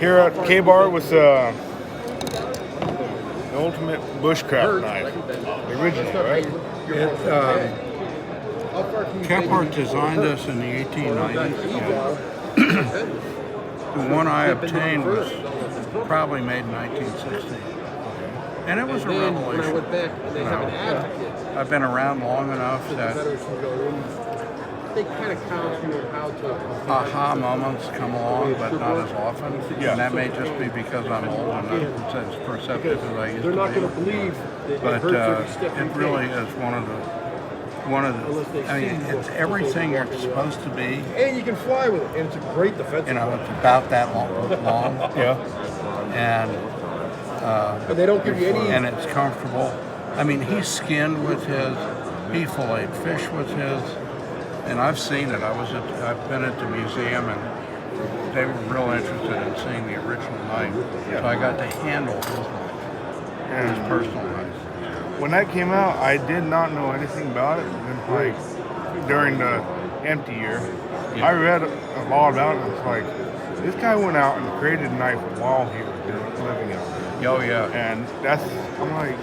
Here at K-Bar with the ultimate bushcraft knife. The original, right? Kephart designed this in the 1890s. The one I obtained was probably made in 1916. And it was a revelation. You know, I've been around long enough that they kind of count you how to aha moments come along, but not as often. Yeah. And that may just be because I'm old and not as perceptive as I used they're to not be. going to believe that But it hurts every step you it really take. is one of the. I mean, it's everything you're supposed to be. And you can fly with it, and it's a great defensive You know, weapon. it's about that long, Yeah. and And they don't give you any. and it's comfortable. I mean, he skinned with his, he filleted fish with his, and I've seen it. I've been at the museum, and they were real interested in seeing the original knife. So I got to handle his knife, his personal knife. When that came out, I did not know anything about it. And like during the empty year, I read a lot about it. And it's like this guy went out and created a knife while he was living out there. Oh yeah. And that's, I'm like,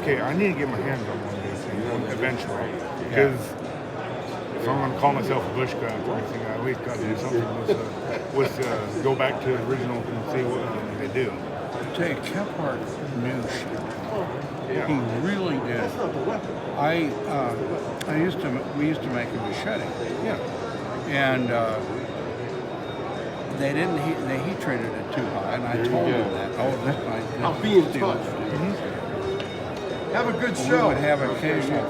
okay, I need to get my hands on one of these things eventually. Because if I'm going to call myself a bushcraft or anything, I at least got to do something with go back to the original and see what they do. I tell you, Kephart knew shit. Yeah. He really did. We used to make a machete. Yeah. And they didn't they heat treated it too high, and I told them that. Oh, this might. I'll be in touch. Have a good We show. would have occasional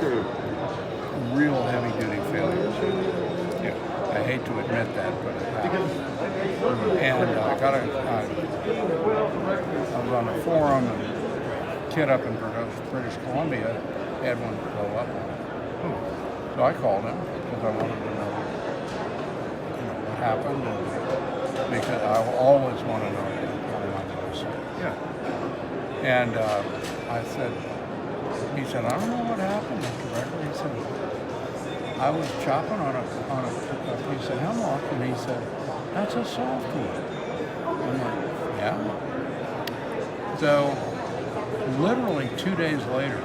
real heavy duty failures. Yeah. I hate to admit that, but it happened. And I was on a forum, and a kid up in British Columbia had one blow up on it. So I called him because I wanted to know, what happened, and because I always want to know what am I going to say. Yeah. And he said, I don't know what happened, Mr. Becker. He said, I was chopping on a piece of hemlock, and he said, that's a softwood. I'm like, yeah. So, literally 2 days later,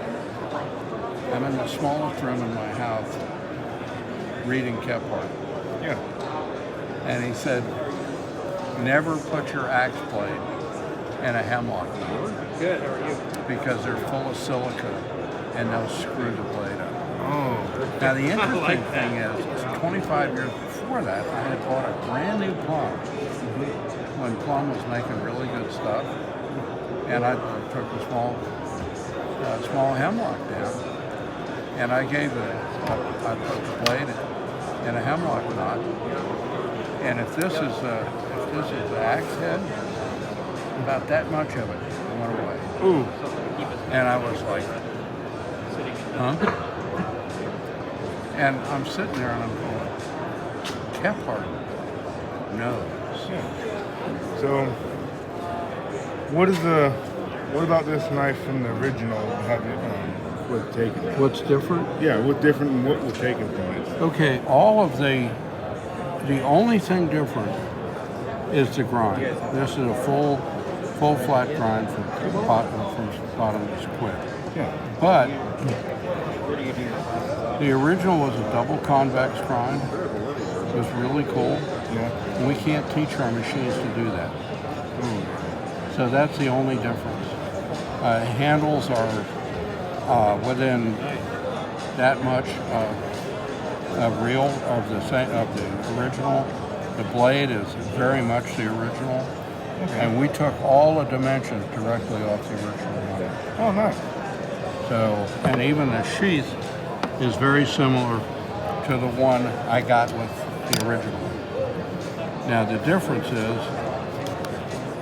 I'm in the smallest room in my house reading Kephart. Yeah. And he said, never put your axe blade in a hemlock knot. Good. How are you? Because they're full of silica and they'll screw the blade up. Oh. Now the interesting thing is 25 years before that, I had bought a brand new Plum when Plum was making really good stuff, and I took a small hemlock down, and I put the blade in a hemlock knot, and if this is the axe head, about that much of it went away. Ooh. And I was like, huh? And I'm sitting there and I'm going, Kephart knows. Yeah. So, what about this knife from the original have it was taken? What's different? Yeah, what different and what was taken from it? Okay, all of the only thing different is the grind. This is a full flat grind from bottom to square. Yeah. But the original was a double convex grind. It was really cool. Yeah. And we can't teach our machines to do that. So that's the only difference. Handles are within that much of real of the original. The blade is very much the original, and we took all the dimensions directly off the original knife. Oh, nice. So, and even the sheath is very similar to the one I got with the original. Now the difference is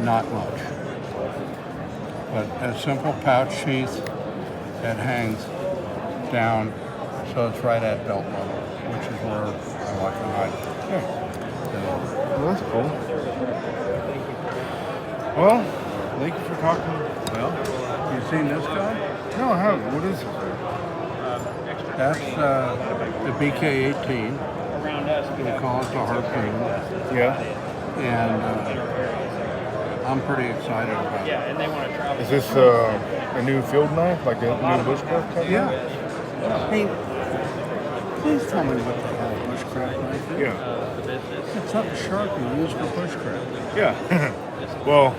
not much, but a simple pouch sheath that hangs down, so it's right at belt level, which is where I like the knife. Yeah. So, Well, that's cool. Well, thank you for talking. well, you seen this guy? No, I haven't. What is it? That's the BK-18. We call it the Harpoon. Yeah. And I'm pretty excited about it. Is this a new field knife, like a new bushcraft type? Yeah. Hey, please tell me what the hell a bushcraft knife is. Yeah. It's not sharp you use for bushcraft. Yeah. Well,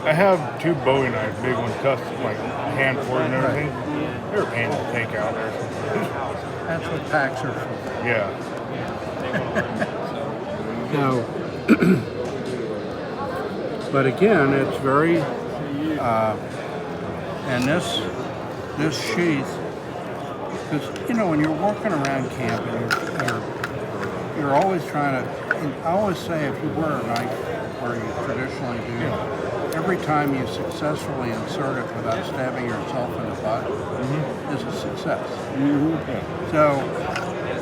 I have two Bowie knives, big ones, custom, like hand forged and everything. They're a pain to take out. That's what packs are for. Yeah. So, but again, it's very, and this sheath, because you know when you're walking around camping, you're always trying to. And I always say if you wear a knife where you traditionally do, every time you successfully insert it without stabbing yourself in the butt is a success. Yeah. So,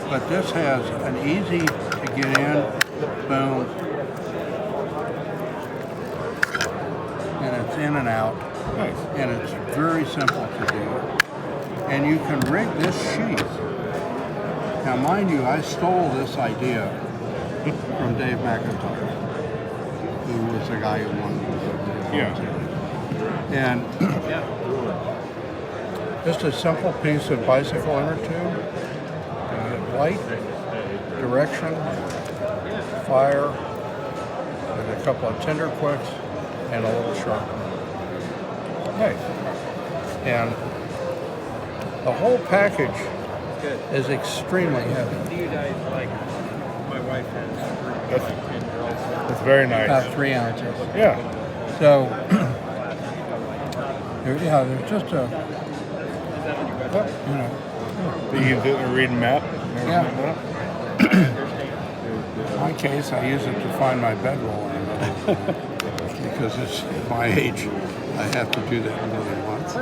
but this has an easy to get in. Boom. And it's in and out. Nice. And it's very simple to do. And you can rig this sheath. Now, mind you, I stole this idea from Dave McIntyre, who was the guy who won the Yeah. And just a simple piece of bicycle inner tube, light, direction, fire, and a couple of tinder quicks, and a little sharpener. Nice. And the whole package is extremely heavy. Do you guys like? My wife has That's very nice. About 3 ounces. Yeah. So, there's just a, you know, You can do it reading map. Yeah. In my case, I use it to find my bedroll in the middle. Because it's at my age, I have to do that more than once.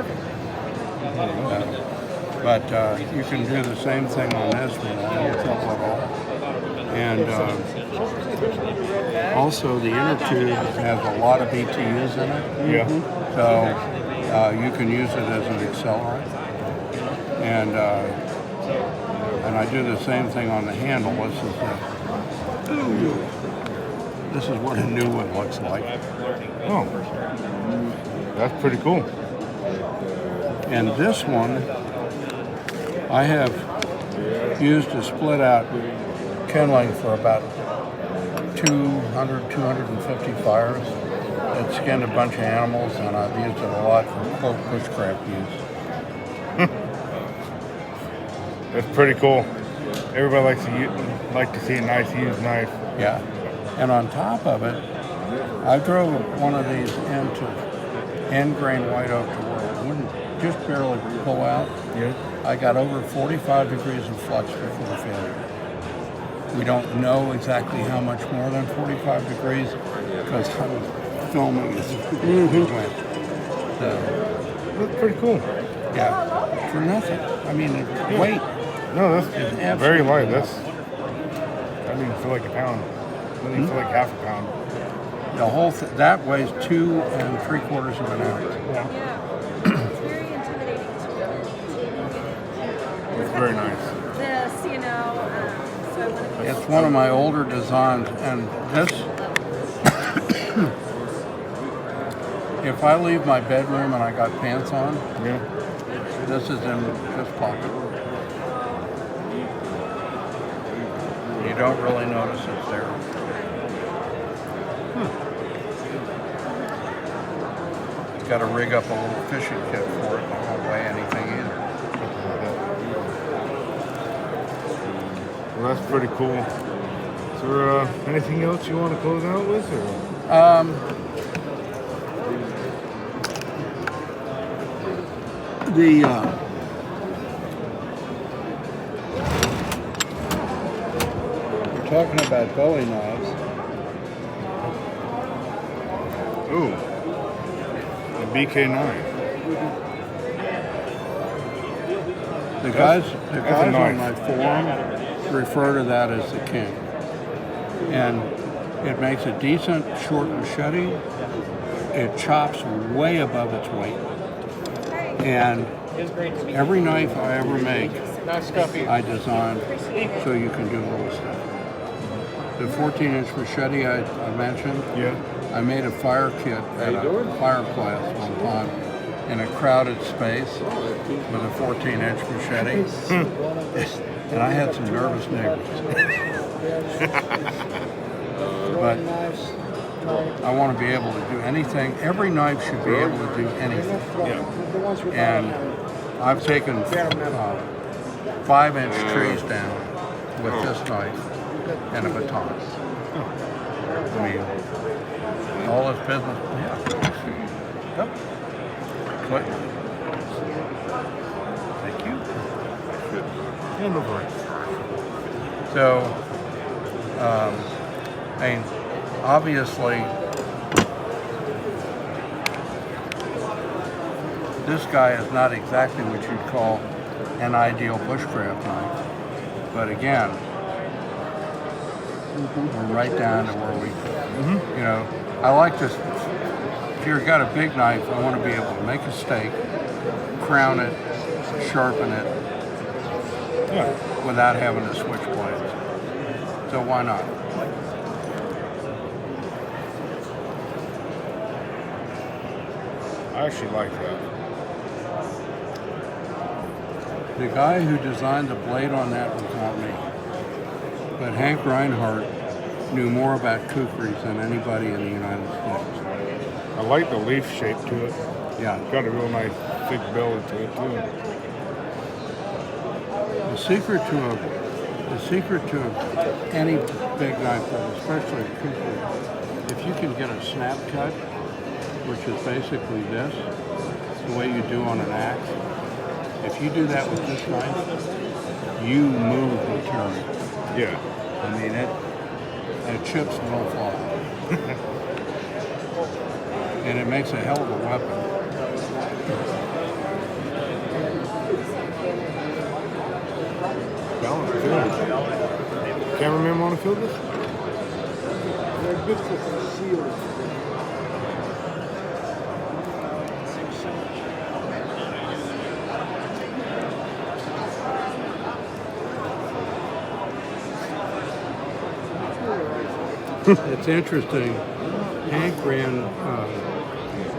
But you can do the same thing on this one, I don't trouble at all. And also the inner tube has a lot of BTUs in it. Yeah. So you can use it as an accelerant. And I do the same thing on the handle. This is what a new one looks like. Oh. That's pretty cool. And this one, I have used to split out kindling for about 200, 250 fires. It skinned a bunch of animals, and I've used it a lot for quote bushcraft use. That's pretty cool. Everybody like to see a nice used knife. Yeah. And on top of it, I drove one of these into end grain white oak to where it wouldn't just barely pull out. Yeah. I got over 45 degrees of flux before failure. We don't know exactly how much more than 45 degrees because I was filming as we went. So, That's pretty cool. yeah, for nothing. I mean, weight. No, that's It's very light. absolutely That didn't even feel like a pound. That didn't feel like half a pound. The whole that weighs 2 3/4 of an ounce. Yeah. It's very intimidating to It's very nice. this, you know. So I want to be It's one of my older designs, and this, if I leave my bedroom and I got pants on, Yeah. this is in this pocket. You don't really notice it's there. Got to rig up a little fishing kit for it. It won't weigh anything either. Well, that's pretty cool. Is there anything else you want to close out with? Or? We're talking about Bowie knives. Ooh, the BK9. The guys a on knife. my forum refer to that as the king. And it makes a decent short machete. It chops way above its weight. And every knife I ever make, I design so you can do little stuff. The 14-inch machete I mentioned. Yeah. I made a fire kit at a fire class one time in a crowded space with a 14-inch machete, and I had some nervous neighbors. But I want to be able to do anything. Every knife should be able to do anything. And I've taken 5-inch trees down with this knife and a baton. I mean, all this business. Yeah. Yep. What? Thank you. Yeah, no problem. So, I mean, obviously, this guy is not exactly what you'd call an ideal bushcraft knife. But again, we're right down to where we, you know, I like this. If you've got a big knife, I want to be able to make a steak, crown it, sharpen it, without having to switch blades. So why not? I actually like that. The guy who designed the blade on that was not me. But Hank Reinhardt knew more about kukris than anybody in the United States. I like the leaf shape to it. Yeah. Got a real nice thick belly to it too. The secret to any big knife, but especially a kukri, if you can get a snap cut, which is basically this, the way you do on an axe, if you do that with this knife, you move material. Yeah. I mean, it chips will fall. And it makes a hell of a weapon. Balance good. Cameraman want to feel this? They're good for concealment. It's interesting. Hank ran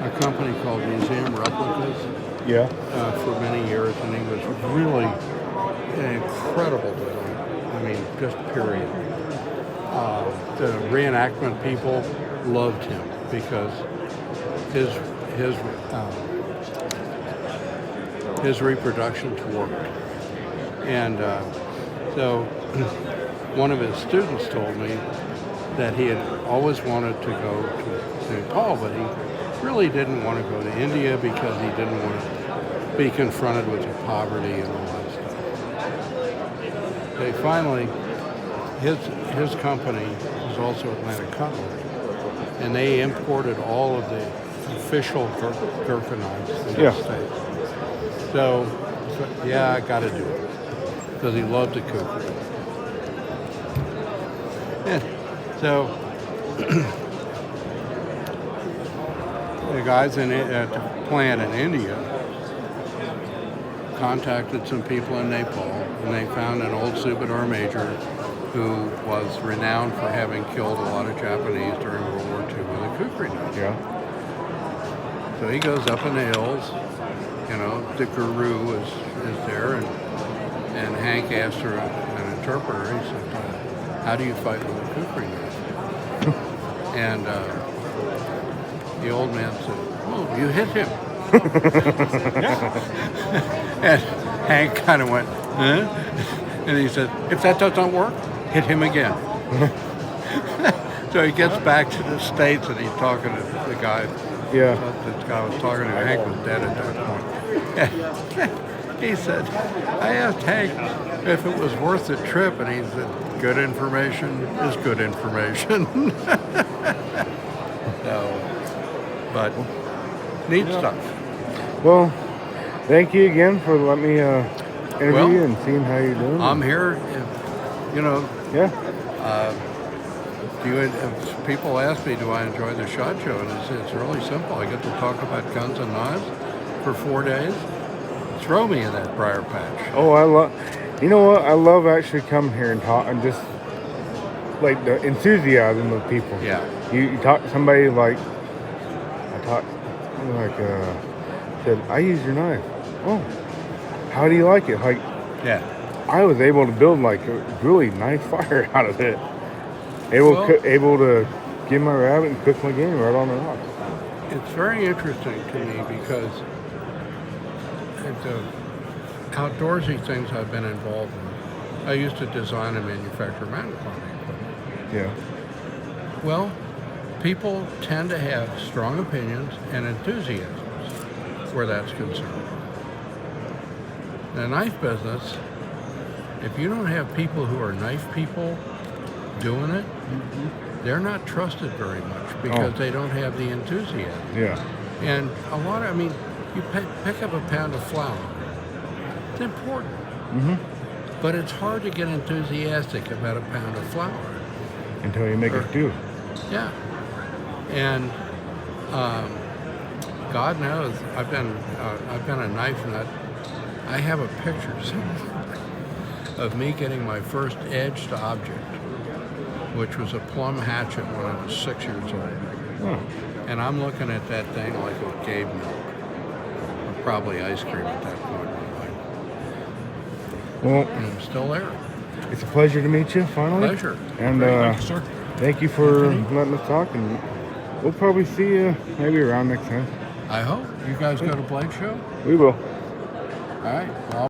a company called Museum Replicas Yeah. for many years, and he was really an incredible designer. I mean, just period. The reenactment people loved him because his reproductions worked, and so one of his students told me that he had always wanted to go to St. Paul, but he really didn't want to go to India because he didn't want to be confronted with the poverty and all that stuff. They finally, his company was also Atlantic Cutlery, and they imported all of the official Gurkha knives in the States. So yeah, I got to do it because he loved the kukri. Yeah. So the guys at the plant in India contacted some people in Nepal, and they found an old Subedar major who was renowned for having killed a lot of Japanese during World War II with a kukri knife. Yeah. So he goes up in the hills, you know, the guru is there, and Hank asked her an interpreter. He said, "How do you fight with a kukri knife?" And the old man said, "Oh, you hit him." And Hank kind of went, huh? And he said, "If that doesn't work, hit him again." So he gets back to the States, and he's talking to the guy. Yeah. This guy was talking to Hank was dead at that point. He said, I asked Hank if it was worth the trip, and he said, good information is good information. So, but neat stuff. Well, thank you again for letting me interview you and seeing how you're doing. I'm here, you know. Yeah. If people ask me, do I enjoy the SHOT Show? And it's really simple. I get to talk about guns and knives for 4 days. Throw me in that briar patch. Oh, you know what? I love actually coming here and talk and just like the enthusiasm of people. Yeah. You talk to somebody like said, I use your knife. Oh, how do you like it? Like Yeah. I was able to build like a really nice fire out of it. Well- Able to get my rabbit and cook my game right on the rock. It's very interesting to me because the outdoorsy things I've been involved in, I used to design and manufacture mountain climbing equipment. Yeah. Well, people tend to have strong opinions and enthusiasms where that's concerned. In the knife business, if you don't have people who are knife people doing it, they're not trusted very much because they don't have the enthusiasm. Yeah. And a lot of, I mean, you pick up a pound of flour. It's important. But it's hard to get enthusiastic about a pound of flour. Until you make it do. Yeah. And God knows, I've been a knife nut. I have a picture somewhere of me getting my first edged object, which was a plum hatchet when I was 6 years old. Oh. And I'm looking at that thing like it gave milk. Or probably ice cream at that point in my life. Well, And I'm still there. it's a pleasure to meet you finally. Pleasure. And Thank you, sir. thank you for letting us talk, and we'll probably see you maybe around next time. I hope. You guys go to Blake's show? We will. All right. Well,